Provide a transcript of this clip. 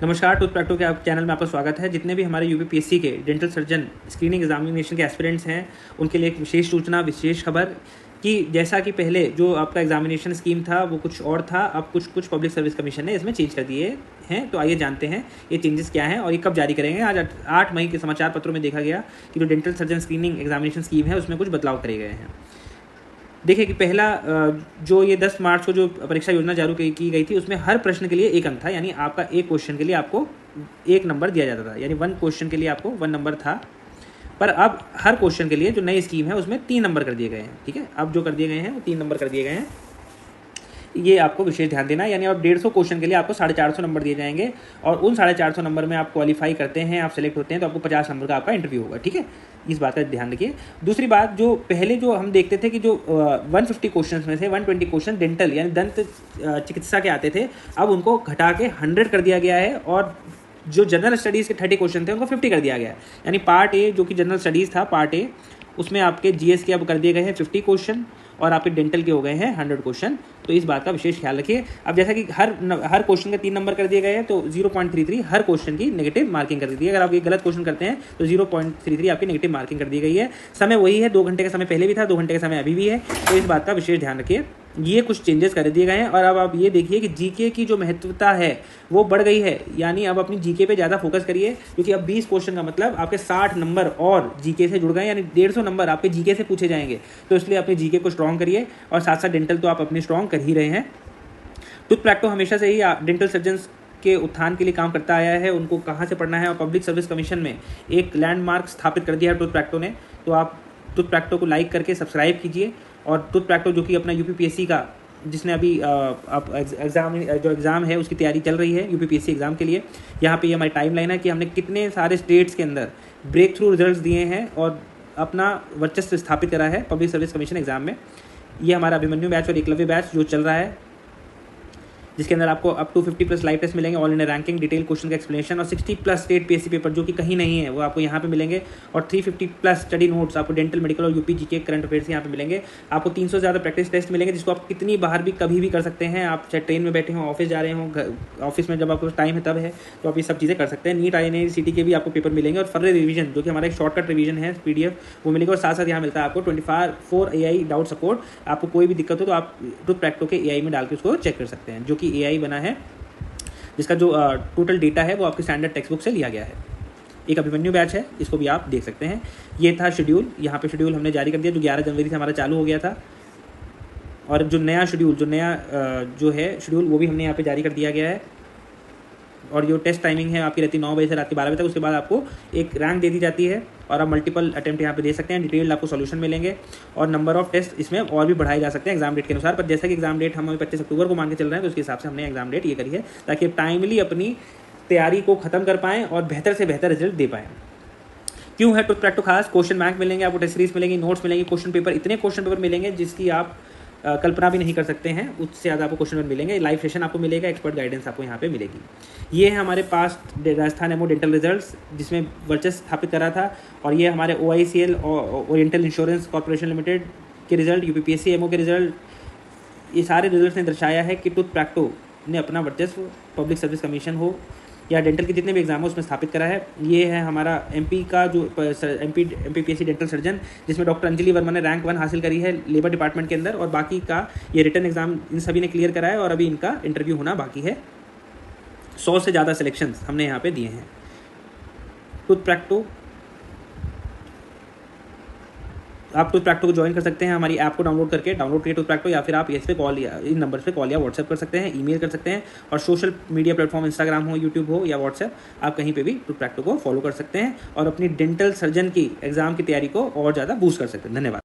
नमस्कार, टूथ प्रैक्टो के आप चैनल में आपका स्वागत है। जितने भी हमारे यूपीपीएससी के डेंटल सर्जन स्क्रीनिंग एग्जामिनेशन के एस्पिरेंट्स हैं, उनके लिए एक विशेष सूचना, विशेष खबर कि जैसा कि पहले जो आपका एग्जामिनेशन स्कीम था वो कुछ और था, अब कुछ पब्लिक सर्विस कमीशन ने इसमें चेंज कर दिए हैं। तो आइए जानते हैं ये चेंजेस क्या हैं और ये कब जारी करेंगे। आज 8 मई के समाचार पत्रों में देखा गया कि जो dental surgeon screening examination scheme है उसमें कुछ बदलाव करे गए हैं। देखिए कि पहला जो ये 10 मार्च को जो परीक्षा योजना जारी की गई थी उसमें हर प्रश्न के लिए 1 अंक था, यानी आपका एक क्वेश्चन के लिए आपको 1 नंबर दिया जाता था, यानी 1 क्वेश्चन के लिए आपको 1 नंबर था। पर अब हर क्वेश्चन के लिए जो नई स्कीम है उसमें 3 नंबर कर दिए गए हैं। ठीक है, अब जो कर दिए गए हैं वो 3 नंबर कर दिए गए हैं। ये आपको विशेष ध्यान देना है, यानी अब 150 क्वेश्चन के लिए आपको 450 नंबर दिए जाएंगे और उन 450 नंबर में आप क्वालिफाई करते हैं, आप सेलेक्ट होते हैं तो आपको 50 नंबर का आपका इंटरव्यू होगा। ठीक है, इस बात का ध्यान रखिए। दूसरी बात, जो पहले जो हम देखते थे कि जो 150 क्वेश्चन में से 120 क्वेश्चन डेंटल यानी दंत चिकित्सा के आते थे, अब उनको घटा के 100 कर दिया गया है और जो जनरल स्टडीज़ के 30 क्वेश्चन थे उनको 50 कर दिया गया है। यानी पार्ट ए जो कि जनरल स्टडीज़ था, पार्ट ए उसमें आपके जीएस के अब कर दिए गए हैं 50 क्वेश्चन और आपके डेंटल के हो गए हैं 100 क्वेश्चन। तो इस बात का विशेष ख्याल रखिए। अब जैसा कि हर क्वेश्चन के 3 नंबर कर दिए गए हैं तो 0.33 हर क्वेश्चन की नेगेटिव मार्किंग कर दी है। अगर आप ये गलत क्वेश्चन करते हैं तो 0.33 आपकी नेगेटिव मार्किंग कर दी गई है। समय वही है, 2 घंटे का समय पहले भी था, 2 घंटे का समय अभी भी है। तो इस बात का विशेष ध्यान रखिए। ये कुछ चेंजेस कर दिए गए हैं। और अब आप ये देखिए कि जीके की जो महत्वता है वो बढ़ गई है, यानी अब अपनी जीके पे ज़्यादा फोकस करिए, क्योंकि अब 20 क्वेश्चन का मतलब आपके 60 नंबर और जीके से जुड़ गए, यानी 150 नंबर आपके जीके से पूछे जाएंगे। तो इसलिए अपनी जीके को स्ट्रॉन्ग करिए और साथ साथ डेंटल तो आप अपनी स्ट्रॉन्ग कर ही रहे हैं। टूथ प्रैक्टो हमेशा से ही डेंटल सर्जन्स के उत्थान के लिए काम करता आया है, उनको कहाँ से पढ़ना है, और पब्लिक सर्विस कमीशन में एक लैंडमार्क स्थापित कर दिया है टूथ प्रैक्टो ने। तो आप टूथ प्रैक्टो को लाइक करके सब्सक्राइब कीजिए। और टूथ प्रैक्टो जो कि अपना यूपीपीएससी का, जिसने अभी आप एग्ज़ाम है उसकी तैयारी चल रही है यूपीपीएससी एग्ज़ाम के लिए, यहाँ पे ये हमारी टाइमलाइन है कि हमने कितने सारे स्टेट्स के अंदर ब्रेक थ्रू रिजल्ट्स दिए हैं और अपना वर्चस्व स्थापित करा है पब्लिक सर्विस कमीशन एग्ज़ाम में। ये हमारा अभिमन्यु बैच और एकलव्य बैच जो चल रहा है, जिसके अंदर आपको अप टू 50+ लाइव टेस्ट मिलेंगे, all India ranking, detail question का एक्सप्लेनेशन और 60+ स्टेट पीएससी पेपर जो कि कहीं नहीं है वो आपको यहाँ पे मिलेंगे। और 350+ स्टडी नोट्स आपको डेंटल, मेडिकल और यूपी जीके करंट अफेयर्स यहाँ पे मिलेंगे। आपको 300 से ज़्यादा प्रैक्टिस टेस्ट मिलेंगे, जिसको आप कितनी बार भी कभी भी कर सकते हैं। आप चाहे ट्रेन में बैठे हों, ऑफिस जा रहे हों, ऑफिस में जब आपको टाइम है तब है, तो आप ये सब चीज़ें कर सकते हैं। नीट, INA, CT के भी आपको पेपर मिलेंगे और फर्दर रिवीजन जो कि हमारा एक शॉर्टकट रिवीजन है PDF वो मिलेगा। और साथ साथ यहाँ मिलता है आपको 24/4 AI डाउट सपोर्ट। आपको कोई भी दिक्कत हो तो आप टूथ प्रैक्टो के AI में डाल के उसको चेक कर सकते हैं, जो कि AI बना है, जिसका जो टोटल डेटा है वो आपके स्टैंडर्ड टेक्स्ट बुक से लिया गया है। एक अभिमन्यु बैच है, इसको भी आप देख सकते हैं। ये था शेड्यूल, यहाँ पे शेड्यूल हमने जारी कर दिया जो 11 जनवरी से हमारा चालू हो गया था। और जो नया शेड्यूल, जो है शेड्यूल वो भी हमने यहाँ पे जारी कर दिया गया है। और जो टेस्ट टाइमिंग है आपकी रहती है 9 बजे से रात के 12 बजे तक। उसके बाद आपको एक रैंक दे दी जाती है और आप मल्टीपल अटेम्प्ट यहाँ पे दे सकते हैं। डिटेल्ड आपको सॉल्यूशन मिलेंगे और नंबर ऑफ टेस्ट इसमें और भी बढ़ाए जा सकते हैं एग्जाम डेट के अनुसार। पर जैसा कि एग्जाम डेट हम 25 अक्टूबर को मान के चल रहे हैं, तो उसके हिसाब से हमने एग्जाम डेट ये करी है ताकि आप टाइमली अपनी तैयारी को खत्म कर पाएँ और बेहतर से बेहतर रिजल्ट दे पाएँ। क्यों है टूथ प्रैक्टो खास? क्वेश्चन बैंक मिलेंगे आपको, टेस्ट सीरीज मिलेंगी, नोट्स मिलेंगे, क्वेश्चन पेपर, इतने क्वेश्चन पेपर मिलेंगे जिसकी आप कल्पना भी नहीं कर सकते हैं, उससे ज़्यादा आपको क्वेश्चन पेपर मिलेंगे। लाइव सेशन आपको मिलेगा, एक्सपर्ट गाइडेंस आपको यहाँ पे मिलेगी। ये है हमारे पास राजस्थान एमओ डेंटल रिजल्ट्स, जिसमें वर्चस्व स्थापित करा था। और ये हमारे OICL और ओरिएंटल इंश्योरेंस कॉर्पोरेशन लिमिटेड के रिजल्ट, यूपीपीएससी एमओ के रिजल्ट, ये सारे रिजल्ट्स ने दर्शाया है कि टूथ प्रैक्टो ने अपना वर्चस्व पब्लिक सर्विस कमीशन हो या डेंटल के जितने भी एग्जाम हो उसमें स्थापित करा है। ये है हमारा MP का जो MPPSC डेंटल सर्जन, जिसमें डॉक्टर अंजलि वर्मा ने रैंक 1 हासिल करी है लेबर डिपार्टमेंट के अंदर। और बाकी का ये रिटन एग्जाम इन सभी ने क्लियर करा है और अभी इनका इंटरव्यू होना बाकी है। 100 से ज़्यादा सिलेक्शंस हमने यहाँ पे दिए हैं। टूथ प्रैक्टो, आप टूथ प्रैक्टो को ज्वाइन कर सकते हैं हमारी ऐप को डाउनलोड करिए टूथ प्रैक्टो, या फिर आप इस पे कॉल या इन नंबर पे कॉल या व्हाट्सएप कर सकते हैं, ईमेल कर सकते हैं। और सोशल मीडिया प्लेटफॉर्म इंस्टाग्राम हो, यूट्यूब हो या व्हाट्सएप, आप कहीं पे भी टूथ प्रैक्टो को फॉलो कर सकते हैं और अपनी डेंटल सर्जन की एग्जाम की तैयारी को और ज़्यादा बूस्ट कर सकते हैं। धन्यवाद।